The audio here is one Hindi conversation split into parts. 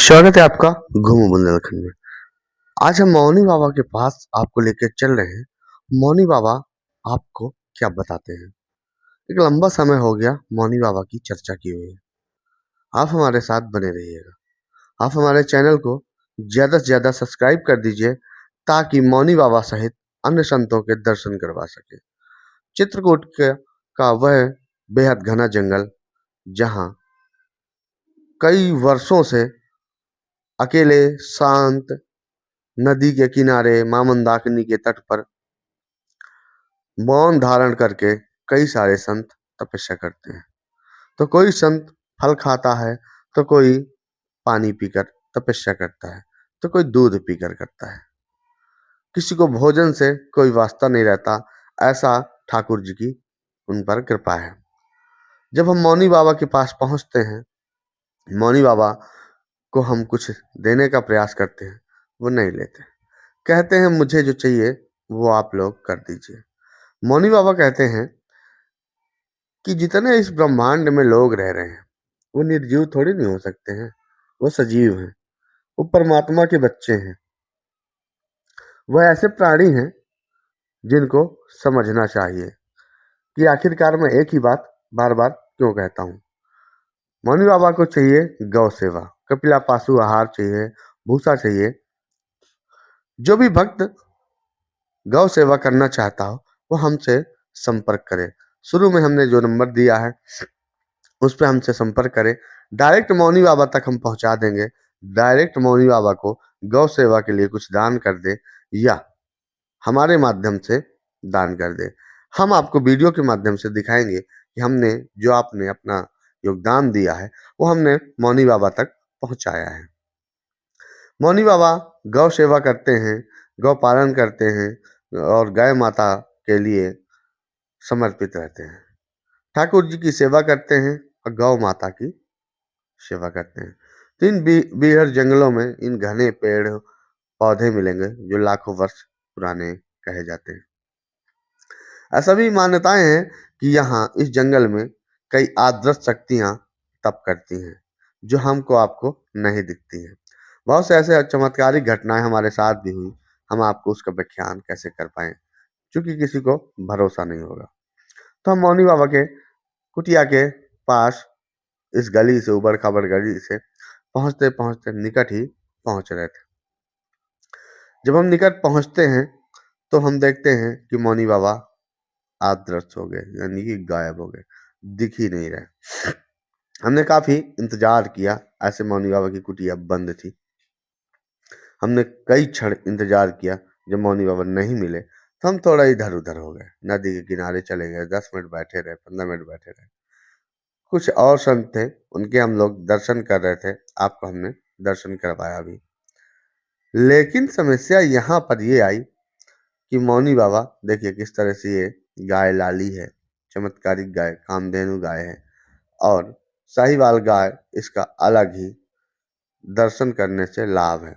स्वागत है आपका घूमो बुंदेलखंड में। आज हम मौनी बाबा के पास आपको लेकर चल रहे हैं। मौनी बाबा आपको क्या बताते हैं। एक लंबा समय हो गया मौनी बाबा की चर्चा की हुई है। आप हमारे साथ बने रहिएगा। आप हमारे चैनल को ज्यादा से ज्यादा सब्सक्राइब कर दीजिए ताकि मौनी बाबा सहित अन्य संतों के दर्शन करवा सके। चित्रकूट का वह बेहद घना जंगल जहाँ कई वर्षों से अकेले शांत नदी के किनारे मां मंदाकिनी के तट पर मौन धारण करके कई सारे संत तपस्या करते हैं। तो कोई संत फल खाता है, तो कोई पानी पीकर तपस्या करता है, तो कोई दूध पीकर करता है। किसी को भोजन से कोई वास्ता नहीं रहता। ऐसा ठाकुर जी की उन पर कृपा है। जब हम मौनी बाबा के पास पहुंचते हैं, मौनी बाबा को हम कुछ देने का प्रयास करते हैं, वो नहीं लेते। कहते हैं मुझे जो चाहिए वो आप लोग कर दीजिए। मौनी बाबा कहते हैं कि जितने इस ब्रह्मांड में लोग रह रहे हैं वो निर्जीव थोड़ी नहीं हो सकते हैं, वो सजीव हैं, वो परमात्मा के बच्चे हैं। वह ऐसे प्राणी हैं जिनको समझना चाहिए कि आखिरकार मैं एक ही बात बार बार क्यों कहता हूँ। मौनी बाबा को चाहिए गौ सेवा, कपिला पाशु आहार चाहिए, भूसा चाहिए। जो भी भक्त गौ सेवा करना चाहता हो वो हमसे संपर्क करे। शुरू में हमने जो नंबर दिया है उस पर हमसे संपर्क करें। डायरेक्ट मौनी बाबा तक हम पहुंचा देंगे। डायरेक्ट मौनी बाबा को गौ सेवा के लिए कुछ दान कर दे या हमारे माध्यम से दान कर दे। हम आपको वीडियो के माध्यम से दिखाएंगे कि हमने जो आपने अपना योगदान दिया है वो हमने मौनी बाबा तक पहुंचाया है। मौनी बाबा गौ सेवा करते हैं, गौ पालन करते हैं और गाय माता के लिए समर्पित रहते हैं। ठाकुर जी की सेवा करते हैं और गौ माता की सेवा करते हैं। तो इन बीहड़ जंगलों में इन घने पेड़ पौधे मिलेंगे जो लाखों वर्ष पुराने कहे जाते हैं। ऐसा भी मान्यताएं हैं कि यहाँ इस जंगल में कई आदर्श शक्तियां तप करती हैं जो हमको आपको नहीं दिखती हैं। बहुत से ऐसे चमत्कारिक घटनाएं हमारे साथ भी हुई। हम आपको उसका व्याख्यान कैसे कर पाए क्योंकि किसी को भरोसा नहीं होगा। तो हम मौनी बाबा के कुटिया के पास इस गली से उबड़ खाबड़ गली से पहुंचते पहुंचते निकट ही पहुंच रहे थे। जब हम निकट पहुंचते हैं तो हम देखते हैं कि मौनी बाबा अदृश्य हो गए, यानी कि गायब हो गए, दिख ही नहीं रहे। हमने काफी इंतजार किया। ऐसे मौनी बाबा की कुटिया बंद थी। हमने कई क्षण इंतजार किया। जब मौनी बाबा नहीं मिले तो हम थोड़ा इधर उधर हो गए, नदी के किनारे चले गए। 10 मिनट बैठे रहे, 15 मिनट बैठे रहे। कुछ और संत थे, उनके हम लोग दर्शन कर रहे थे। आपको हमने दर्शन करवाया भी। लेकिन समस्या यहाँ पर ये आई कि मौनी बाबा देखिए किस तरह से ये गाय लाली है, चमत्कारिक गाय, कामधेनु गाय है और साहिवाल गाय इसका अलग ही दर्शन करने से लाभ है।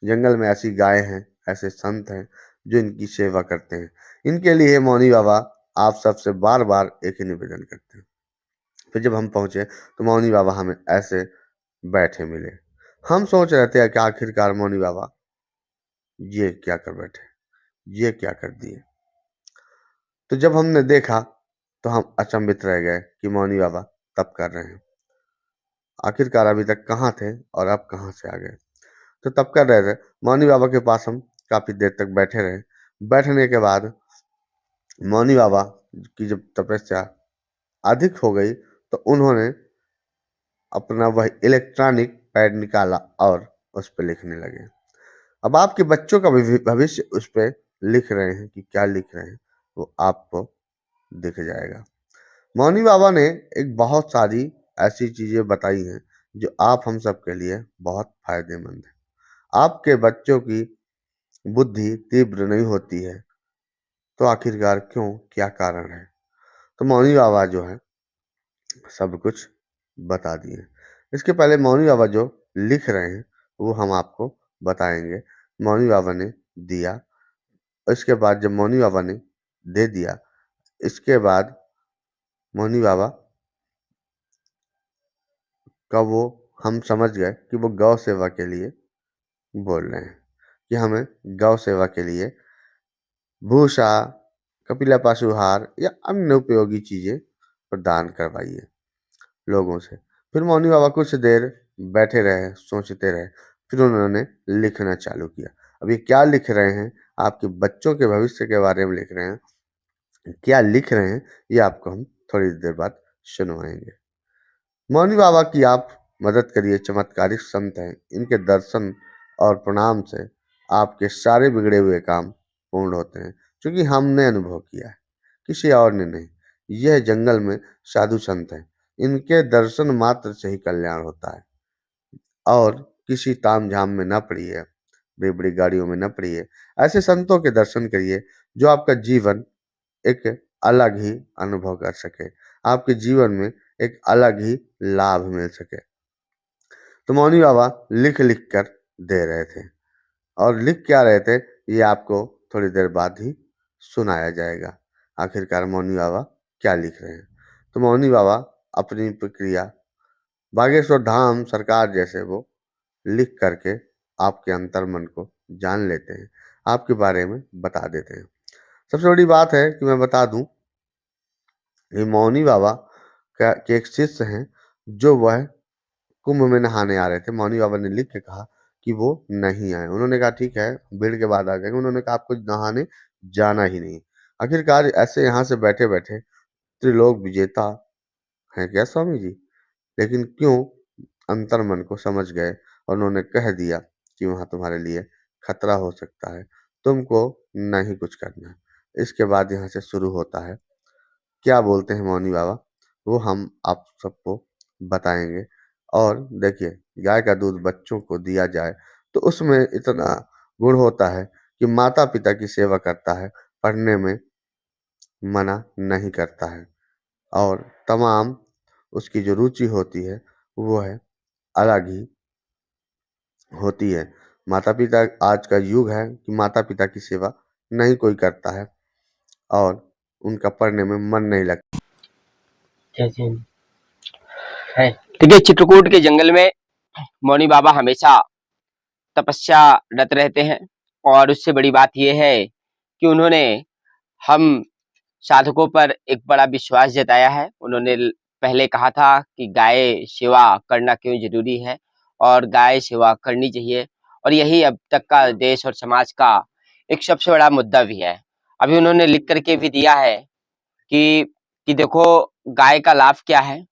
जंगल में ऐसी गाय हैं, ऐसे संत हैं जो इनकी सेवा करते हैं। इनके लिए मौनी बाबा आप सबसे बार बार एक ही निवेदन करते हैं। फिर जब हम पहुंचे तो मौनी बाबा हमें ऐसे बैठे मिले। हम सोच रहे थे कि आखिरकार मौनी बाबा ये क्या कर बैठे, ये क्या कर दिए। तो जब हमने देखा तो हम अचंभित रह गए कि मौनी बाबा तप कर रहे हैं। आखिरकार अभी तक कहाँ थे और अब कहाँ से आ गए। तो तप कर रहे थे। मौनी बाबा के पास हम काफी देर तक बैठे रहे। बैठने के बाद मौनी बाबा की जब तपस्या अधिक हो गई तो उन्होंने अपना वह इलेक्ट्रॉनिक पैड निकाला और उस पर लिखने लगे। अब आपके बच्चों का भविष्य उस पर लिख रहे हैं कि क्या लिख रहे हैं वो आपको दिख जाएगा। मौनी बाबा ने एक बहुत सारी ऐसी चीजें बताई हैं जो आप हम सब के लिए बहुत फायदेमंद है। आपके बच्चों की बुद्धि तीव्र नहीं होती है तो आखिरकार क्यों, क्या कारण है। तो मौनी बाबा जो है सब कुछ बता दिए। इसके पहले मौनी बाबा जो लिख रहे हैं वो हम आपको बताएंगे। मौनी बाबा ने दिया, इसके बाद जब मौनी बाबा ने दे दिया, इसके बाद मौनी बाबा का वो हम समझ गए कि वो गौ सेवा के लिए बोल रहे हैं, कि हमें गौ सेवा के लिए भूसा, कपिला पशु आहार या अन्य उपयोगी चीजें प्रदान करवाइए लोगों से। फिर मौनी बाबा कुछ देर बैठे रहे, सोचते रहे। फिर उन्होंने लिखना चालू किया। अब ये क्या लिख रहे हैं? आपके बच्चों के भविष्य के बारे में लिख रहे हैं। क्या लिख रहे हैं ये आपको हम थोड़ी देर बाद सुनवाएंगे। मौनी बाबा की आप मदद करिए, चमत्कारिक संत हैं। इनके दर्शन और प्रणाम से आपके सारे बिगड़े हुए काम पूर्ण होते हैं, क्योंकि हमने अनुभव किया है, किसी और ने नहीं। यह जंगल में साधु संत हैं, इनके दर्शन मात्र से ही कल्याण होता है। और किसी ताम झाम में न पड़िए, बड़ी बड़ी गाड़ियों में न पड़िए। ऐसे संतों के दर्शन करिए जो आपका जीवन एक अलग ही अनुभव कर सके, आपके जीवन में एक अलग ही लाभ मिल सके। तो मौनी बाबा लिख लिख कर दे रहे थे, और लिख क्या रहे थे ये आपको थोड़ी देर बाद ही सुनाया जाएगा। आखिरकार मौनी बाबा क्या लिख रहे हैं? तो मौनी बाबा अपनी प्रक्रिया बागेश्वर धाम सरकार जैसे वो लिख करके आपके अंतर मन को जान लेते हैं, आपके बारे में बता देते हैं। सबसे बड़ी बात है कि मैं बता दूं, ये मौनी बाबा के एक शिष्य हैं, जो वह कुंभ में नहाने आ रहे थे। मौनी बाबा ने लिख के कहा कि वो नहीं आए। उन्होंने कहा ठीक है, भीड़ के बाद आ जाएंगे। उन्होंने कहा आपको नहाने जाना ही नहीं। आखिरकार ऐसे यहाँ से बैठे बैठे त्रिलोक विजेता हैं क्या स्वामी जी? लेकिन क्यों अंतर मन को समझ गए और उन्होंने कह दिया कि वहां तुम्हारे लिए खतरा हो सकता है, तुमको नहीं कुछ करना। इसके बाद यहाँ से शुरू होता है। क्या बोलते हैं मौनी बाबा, वो हम आप सबको बताएंगे। और देखिए, गाय का दूध बच्चों को दिया जाए तो उसमें इतना गुण होता है कि माता पिता की सेवा करता है, पढ़ने में मना नहीं करता है, और तमाम उसकी जो रुचि होती है वो है अलग ही होती है। माता पिता, आज का युग है कि माता पिता की सेवा नहीं कोई करता है, और उनका पढ़ने में मन नहीं लगता। जैसे है। देखिए, चित्रकूट के जंगल में मौनी बाबा हमेशा तपस्यारत रहते हैं, और उससे बड़ी बात यह है कि उन्होंने हम साधकों पर एक बड़ा विश्वास जताया है। उन्होंने पहले कहा था कि गाय सेवा करना क्यों जरूरी है, और गाय सेवा करनी चाहिए, और यही अब तक का देश और समाज का एक सबसे बड़ा मुद्दा भी है। अभी उन्होंने लिख करके भी दिया है कि देखो गाय का लाभ क्या है।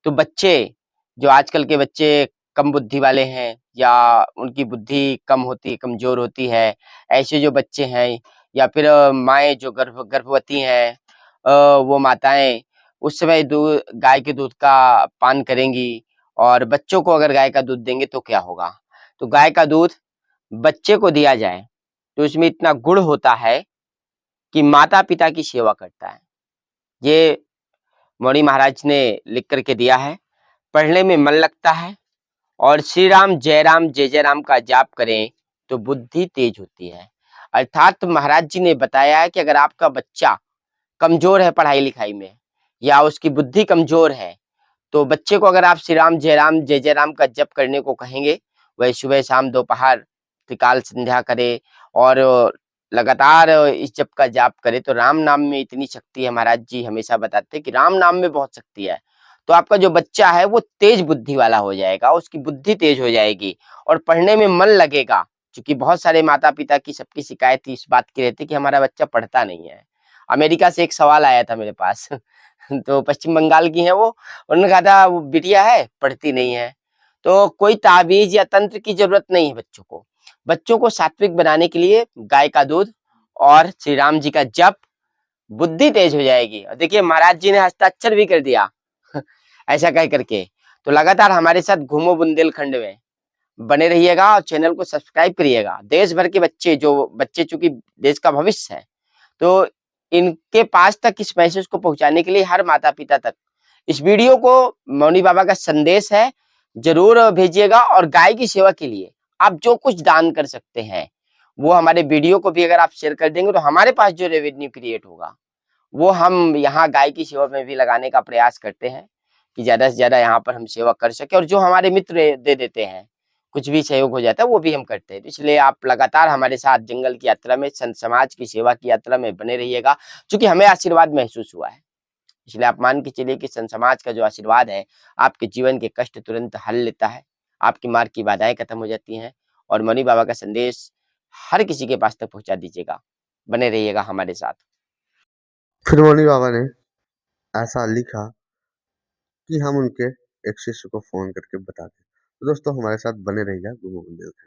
तो बच्चे, जो आजकल के बच्चे कम बुद्धि वाले हैं, या उनकी बुद्धि कम होती कमजोर होती है, ऐसे जो बच्चे हैं, या फिर माएँ जो गर्भवती हैं, वो माताएं उस समय दूध, गाय के दूध का पान करेंगी, और बच्चों को अगर गाय का दूध देंगे तो क्या होगा। तो गाय का दूध बच्चे को दिया जाए तो इसमें इतना गुण होता है कि माता पिता की सेवा करता है। ये मौनी महाराज ने लिख करके दिया है। पढ़ने में मन लगता है, और श्री राम जय जय राम का जाप करें तो बुद्धि तेज होती है। अर्थात महाराज जी ने बताया है कि अगर आपका बच्चा कमजोर है पढ़ाई लिखाई में, या उसकी बुद्धि कमजोर है, तो बच्चे को अगर आप श्री राम जय जय राम का जप करने को कहेंगे, वह सुबह शाम दोपहर त्रिकाल संध्या करे, और लगातार इस जप का जाप करे, तो राम नाम में इतनी शक्ति है। महाराज जी हमेशा बताते हैं कि राम नाम में बहुत शक्ति है। तो आपका जो बच्चा है वो तेज बुद्धि वाला हो जाएगा, उसकी बुद्धि तेज हो जाएगी, और पढ़ने में मन लगेगा। क्योंकि बहुत सारे माता पिता की सबकी शिकायत इस बात की रहती है कि हमारा बच्चा पढ़ता नहीं है। अमेरिका से एक सवाल आया था मेरे पास तो पश्चिम बंगाल की है वो, उन्होंने कहा था वो बिटिया है पढ़ती नहीं है। तो कोई ताबीज या तंत्र की जरूरत नहीं है बच्चों को। बच्चों को सात्विक बनाने के लिए गाय का दूध और श्री राम जी का जप, बुद्धि तेज हो जाएगी। और देखिए महाराज जी ने हस्ताक्षर भी कर दिया ऐसा कह करके। तो लगातार हमारे साथ घूमो बुंदेलखंड में बने रहिएगा, और चैनल को सब्सक्राइब करिएगा। देश भर के बच्चे, जो बच्चे चूंकि देश का भविष्य है, तो इनके पास तक इस मैसेज को पहुंचाने के लिए हर माता पिता तक इस वीडियो को, मौनी बाबा का संदेश है, जरूर भेजिएगा। और गाय की सेवा के लिए आप जो कुछ दान कर सकते हैं, वो हमारे वीडियो को भी अगर आप शेयर कर देंगे, तो हमारे पास जो रेवेन्यू क्रिएट होगा वो हम यहाँ गाय की सेवा में भी लगाने का प्रयास करते हैं। कि ज़्यादा से ज़्यादा यहाँ पर हम सेवा कर सकें, और जो हमारे मित्र दे देते हैं, कुछ भी सहयोग हो जाता है वो भी हम करते हैं। तो इसलिए आप लगातार हमारे साथ जंगल की यात्रा में, संत समाज की सेवा की यात्रा में बने रहिएगा, चूँकि हमें आशीर्वाद महसूस हुआ है। इसलिए आप मान के चलिए कि संत समाज का जो आशीर्वाद है, आपके जीवन के कष्ट तुरंत हल लेता है, आपके मार्ग की बाधाएँ खत्म हो जाती हैं, और मौनी बाबा का संदेश हर किसी के पास तक पहुँचा दीजिएगा। बने रहिएगा हमारे साथ। फिर मौनी बाबा ने ऐसा लिखा कि हम उनके एक शिष्य को फ़ोन करके बता दें। तो दोस्तों हमारे साथ बने रहिएगा गुरु बुंदेलखंड।